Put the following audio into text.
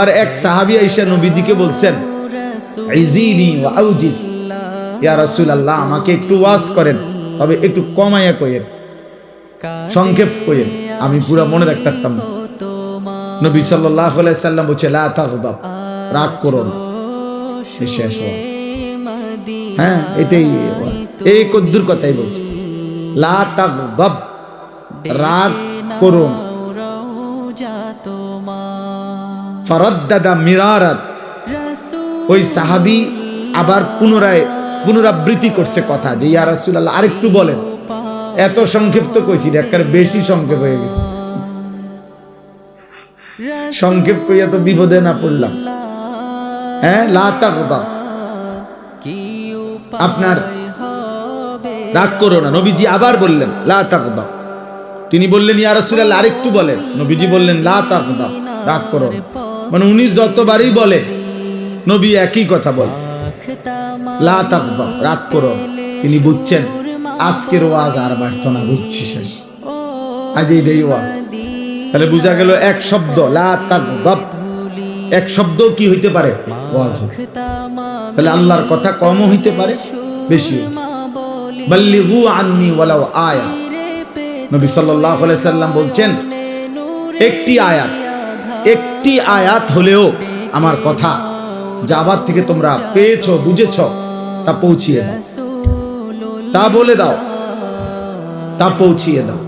আর এক সাহাবী আয়েশা নবীজিকে বলছেন, ইজিনি ওয়া আউজিস, ইয়া রাসূলুল্লাহ আমাকে একটু ওয়াজ করেন, তবে একটু কমায়া কইেন, সংক্ষেপ কইেন, আমি পুরো মনে রাখতে পারতাম না। নবী সাল্লাল্লাহু আলাইহি সাল্লাম বলেছে, লা তাগদাব, রাগ করো না। শেষ ওয়াজ। হ্যাঁ, এটাই ওয়াজ, এই কদ্দুর কথাই বলছে, লা তাগদাব, রাগ করো না। ফারাদ্দাদা মিরারান, ওই সাহাবী আবার পুনরাবৃত্তি করছে কথা, যে ইয়া রাসূলুল্লাহ আরেকটু বলেন। এত সংক্ষিপ্ত কইছি, একবার বেশি সংক্ষেপ হয়ে গেছে। সংক্ষেপ কইয়া তো বিপদে না পড়লাম। হ্যাঁ, লা তাগদাব, আপনার রাগ করো না। নবীজি আবার বললেন, লা তাগদাব। তিনি বললেন, ইয়া রাসূলুল্লাহ আরেকটু বলেন। নবীজি বললেন, লা তাগদাব, রাগ করো না। মানে উনি যতবারই বলে নবী একই কথা বলেন, লা তাগদাব, রাগ করো না। তিনি বুঝছেন আজকের ওয়াজ আর বাড়তো না, বুঝছি শেষ, আজ এইটাই ওয়াজ। তাহলে বোঝা গেল এক শব্দ লা তাগদাব, এক শব্দ কি হইতে পারে, ওয়াজ। তাহলে আল্লাহর কথা কমও হইতে পারে, বেশি। বাল্লিগু আন্নি ওয়ালাউ আয়া, নবী সাল্লাল্লাহু আলাইহি সাল্লাম বলছেন, একটি আয়াত হলেও আমার কথা যাবার থেকে তোমরা পেয়েছো, বুঝেছো, তা পৌঁছিয়ে দাও, তা বলে দাও, তা পৌঁছিয়ে দাও।